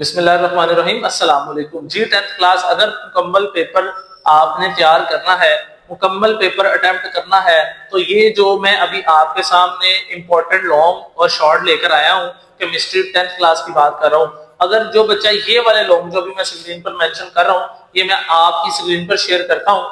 बिस्मिल्लाहिर्रहमानिर्रहीम अस्सलाम वालेकुम जी। 10th क्लास अगर मुकम्मल पेपर आपने तैयार करना है, मुकम्मल पेपर अटेम्प्ट करना है, तो ये जो मैं अभी आपके सामने इंपॉर्टेंट लॉन्ग और शॉर्ट लेकर आया हूँ, केमिस्ट्री 10th क्लास की बात कर रहा हूँ। अगर जो बच्चा ये वाले लॉन्ग जो भी मैं स्क्रीन पर मेंशन कर रहा हूँ, ये मैं आपकी स्क्रीन पर शेयर करता हूँ,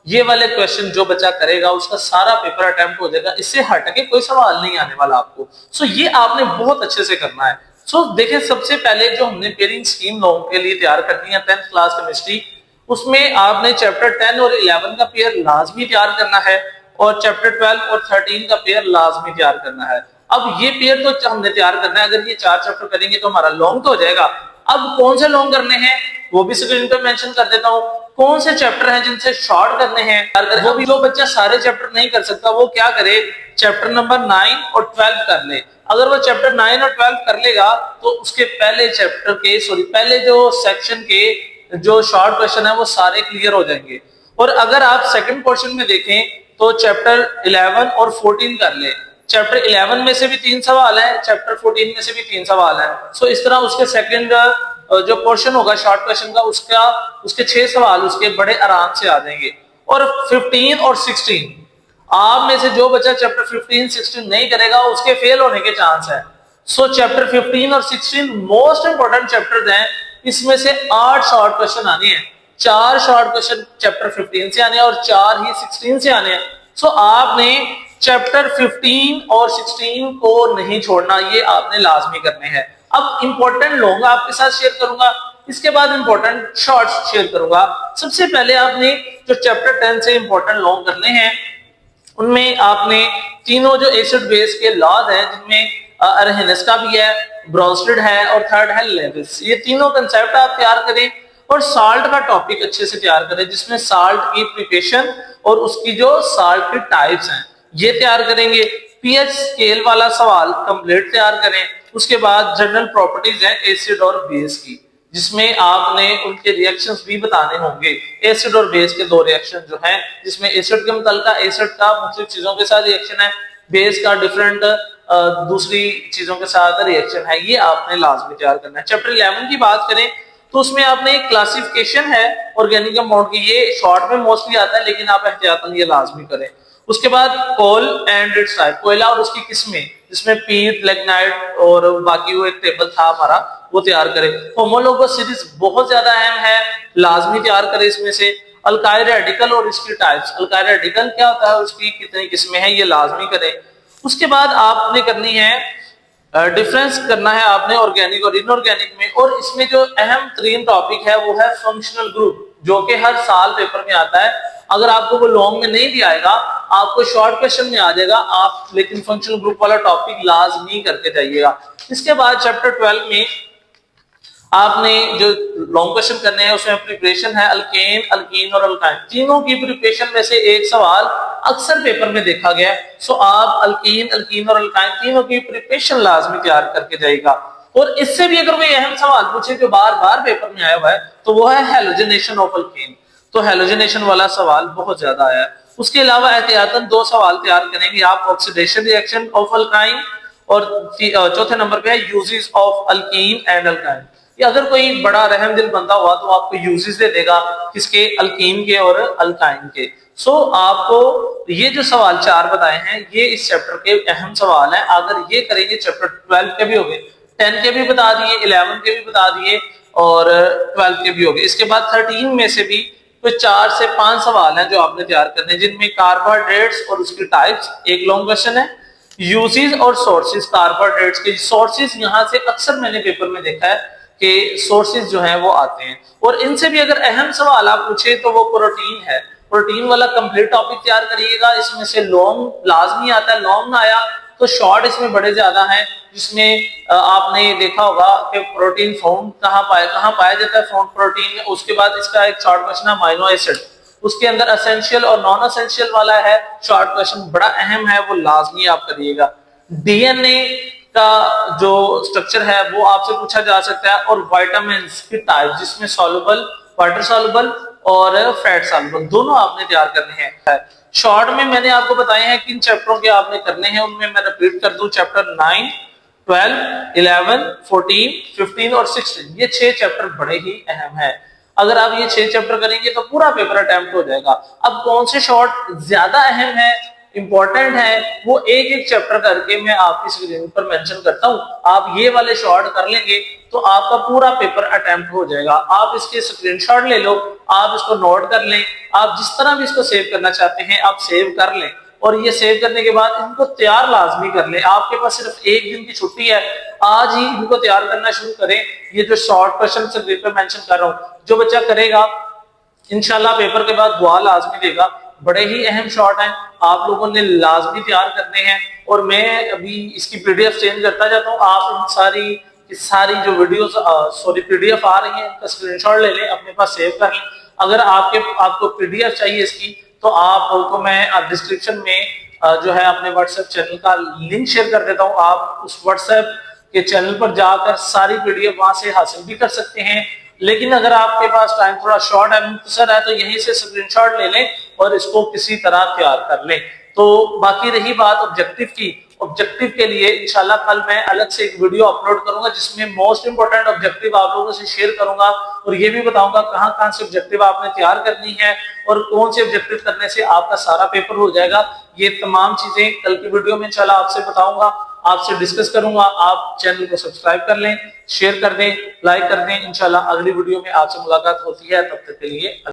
ये वाले क्वेश्चन जो बच्चा करेगा उसका सारा पेपर अटेम्प्ट हो जाएगा। इससे हट के कोई सवाल नहीं आने वाला आपको। सो ये आपने बहुत अच्छे से करना है। देखिए, सबसे पहले जो हमने पेयरिंग स्कीम लोगों के लिए तैयार करनी है 10th क्लास केमिस्ट्री, उसमें आपने चैप्टर 10 और 11 का पेयर लाजमी तैयार करना है और चैप्टर 12 और 13 का पेयर लाजमी तैयार करना है। अब ये पेयर तो हमने तैयार करना है, अगर ये 4 चैप्टर करेंगे तो हमारा लॉन्ग तो हो जाएगा। अब कौन से लॉन्ग करने हैं वो भी स्क्रीन पे मेंशन कर देता हूँ। कौन से चैप्टर हैं जिनसे शॉर्ट करने हैं, वो भी जो बच्चा सारे चैप्टर नहीं कर सकता वो क्या करे, चैप्टर नंबर 9 और 12 कर ले। अगर वो चैप्टर 9 और 12 कर लेगा तो उसके पहले जो सेक्शन के जो शॉर्ट क्वेश्चन है वो सारे क्लियर हो जाएंगे। और अगर आप सेकंड पोर्शन में देखें तो चैप्टर 11 और 14 कर ले। चैप्टर 11 में से भी 3 सवाल है, चैप्टर 14 में से भी 3 सवाल है। इस तरह उसके सेकंड जो पोर्शन होगा शॉर्ट क्वेश्चन का, उसके 6 सवाल उसके बड़े आराम से आ जाएंगे। और 15 और 16 आप में से जो बच्चा चैप्टर 15 16 नहीं करेगा उसके फेल होने के चांस है। चैप्टर 15 और 16 मोस्ट इंपोर्टेंट चैप्टर्स हैं। इसमें से 8 शॉर्ट क्वेश्चन आने हैं, 4 शॉर्ट क्वेश्चन चैप्टर 15 से आने हैं और 4 ही 16 से आने हैं। आपने चैप्टर 15 और 16 को नहीं छोड़ना, ये आपने लाजमी करने हैं। अब इंपॉर्टेंट लॉन्ग आपके साथ शेयर करूंगा, इसके बाद इंपॉर्टेंट शॉर्ट्स शेयर करूंगा। सबसे पहले आपने जो चैप्टर 10 से इंपॉर्टेंट लॉन्ग करने हैं, उनमें आपने तीनों जो एसिड बेस के लॉज हैं, जिनमें अरहेनिस का भी है, ब्रोंस्टेड है और थर्ड है लेविस, ये तीनों कंसेप्ट आप तैयार करें। और साल्ट का टॉपिक अच्छे से तैयार करें, जिसमें साल्ट की प्रिपरेशन और उसकी जो साल्ट की टाइप्स हैं ये तैयार करेंगे। पीएच स्केल वाला सवाल कंप्लीट तैयार करें। उसके बाद जनरल प्रॉपर्टीज है एसिड और बेस की, जिसमें आपने उनके रिएक्शंस भी बताने होंगे। एसिड और बेस के 2 रिएक्शन जो हैं, जिसमें एसिड के मुताल्लिका एसिड का मुख्तलिफ चीजों के साथ रिएक्शन है, बेस का डिफरेंट दूसरी चीजों के साथ रिएक्शन है, ये आपने लाजमी तैयार करना है। चैप्टर 11 की बात करें तो उसमें आपने एक क्लासिफिकेशन है ऑर्गेनिक कंपाउंड की, ये शॉर्ट में मोस्टली आता है लेकिन आप एहतियातन ये लाजमी करें। उसके बाद कोल एंड इट्स टाइप, कोयला और उसकी किस्में, जिसमें पीट, लिग्नाइट और बाकी वो एक टेबल था हमारा, वो तैयार करें। होमोलोगस सीरीज बहुत ज्यादा अहम है, लाजमी तैयार करें। इसमें से अल्काइल रेडिकल और इसकी टाइप्स, अल्काइल रेडिकल क्या होता है, उसकी कितनी किस्में हैं, ये लाजमी करें। उसके बाद आपने करनी है डिफरेंस करना है आपने ऑर्गेनिक और इनऑर्गेनिक में। और इसमें जो अहम तरीन टॉपिक है वो है फंक्शनल ग्रुप, जो कि हर साल पेपर में आता है। अगर आपको वो लॉन्ग में नहीं भी आएगा, आपको शॉर्ट क्वेश्चन में आ जाएगा, आप लेकिन फंक्शनल ग्रुप वाला टॉपिक लाजमी करके जाइएगा। इसके बाद चैप्टर 12 में आपने जो लॉन्ग क्वेश्चन करने हैं उसमें प्रिपरेशन है अल्केन, अल्कीन और अल्काइन, तीनों की प्रिपरेशन में से एक सवाल अक्सर पेपर में देखा गया है। आप अल्कीन, अल्कीन और अल्काइन तीनों की प्रिपरेशन लाजमी तैयार करके जाइएगा। और इससे भी अगर कोई अहम सवाल पूछे जो बार बार पेपर में आया हुआ है तो वो है हेलोजिनेशन ऑफ अल्केन, तो हेलोजिनेशन वाला सवाल बहुत ज्यादा आया है। उसके अलावा एहतियातन 2 सवाल तैयार करेंगे आप, ऑक्सीडेशन रिएक्शन ऑफ अल्काइन, और चौथे नंबर पे है uses of alkyne and alkyne. अगर कोई बड़ा रहम दिल बंदा हुआ तो आपको यूजेस दे देगा, किसके, अल्कीन के और अल्काइन के। आपको ये जो सवाल 4 बताए हैं ये इस चैप्टर के अहम सवाल हैं। अगर ये करेंगे चैप्टर 12 के भी हो गए, 10 के भी बता दिए, 11 के भी बता दिए और 12 के भी हो गए। इसके बाद 13 में से भी कोई 4 से 5 सवाल हैं जो आपने तैयार करने हैं, जिनमें कार्बोहाइड्रेट्स और उसकी टाइप्स एक लॉन्ग क्वेश्चन है। यूजेस और सोर्सेज, कार्बोहाइड्रेट्स के सोर्सेज, यहाँ से अक्सर मैंने पेपर में देखा है कि सोर्सेज जो हैं वो आते हैं। और इनसे भी अगर अहम सवाल आप पूछे तो वो प्रोटीन है, प्रोटीन वाला कंप्लीट टॉपिक तैयार करिएगा। इसमें से लॉन्ग लाजमी आता है, लॉन्ग ना आया तो शॉर्ट इसमें बड़े ज्यादा हैं, जिसमें आपने देखा होगा कि प्रोटीन फाउंड कहाँ पाया जाता है, फाउंड प्रोटीन में। उसके बाद इसका एक शॉर्ट क्वेश्चन है अमीनो एसिड, उसके अंदर असेंशियल और नॉन असेंशियल वाला है शॉर्ट क्वेश्चन, बड़ा अहम है, वो लाजमी आप करिएगा। डीएनए का जो स्ट्रक्चर है वो आपसे पूछा जा सकता है, और विटामिन की टाइप, जिसमें सॉल्युबल, वाटर सॉल्युबल और फैट सॉल्युबल, दोनों आपने तैयार करने हैं। शॉर्ट में मैंने आपको बताए हैं किन चैप्टरों के आपने करने हैं, उनमें मैं रिपीट कर दूं, चैप्टर 9, 12, 11, 14, 15 और 16 ये 6 चैप्टर बड़े ही अहम है। अगर आप ये 6 चैप्टर करेंगे तो पूरा पेपर अटेम्प्ट हो जाएगा। अब कौन से शॉर्ट ज्यादा अहम है, इंपॉर्टेंट है, वो एक एक चैप्टर करके मैं आपकी स्क्रीन पर मेंशन करता हूं। आप ये वाले शॉर्ट कर लेंगे तो आपका पूरा पेपर अटेम्प्ट हो जाएगा। आप इसके स्क्रीनशॉट ले लो, आप इसको नोट कर लें, आप जिस तरह भी इसको सेव करना चाहते हैं आप सेव कर लें, और ये सेव करने के बाद इनको तैयार लाजमी कर लें। आपके पास सिर्फ एक दिन की छुट्टी है, आज ही इनको तैयार करना शुरू करें। ये जो शॉर्ट क्वेश्चन स्क्रीन पर मेंशन कर रहा हूं, जो बच्चा करेगा इंशाल्लाह पेपर के बाद दुआ लाजमी देगा। बड़े ही अहम शॉर्ट हैं, आप लोगों ने लाजमी तैयार करने हैं। और मैं अभी इसकी पीडीएफ चेंज करता जाता हूँ। आप इन सारी जो वीडियोस पीडीएफ आ रही है इनका स्क्रीनशॉट ले लें, अपने पास सेव कर लें। अगर आपको पीडीएफ चाहिए इसकी तो आपको मैं डिस्क्रिप्शन में जो है अपने व्हाट्सएप चैनल का लिंक शेयर कर देता हूँ। आप उस व्हाट्सएप के चैनल पर जाकर सारी पीडीएफ वहां से हासिल भी कर सकते हैं। लेकिन अगर आपके पास टाइम थोड़ा शॉर्ट है, मुख्तसर है, तो यहीं से स्क्रीनशॉट ले लें और इसको किसी तरह तैयार कर लें। तो बाकी रही बात ऑब्जेक्टिव की, ऑब्जेक्टिव के लिए इंशाल्लाह कल मैं अलग से एक वीडियो अपलोड करूंगा जिसमें मोस्ट इंपोर्टेंट ऑब्जेक्टिव आप लोगों से शेयर करूंगा और ये भी बताऊंगा कहां कहां से ऑब्जेक्टिव आपने तैयार करनी है और कौन से ऑब्जेक्टिव करने से आपका सारा पेपर हो जाएगा। ये तमाम चीजें कल की वीडियो में इंशाल्लाह आपसे बताऊंगा, आपसे डिस्कस करूंगा। आप चैनल को सब्सक्राइब कर लें, शेयर कर दें, लाइक कर दें। इंशाल्लाह अगली वीडियो में आपसे मुलाकात होती है, तब तक के लिए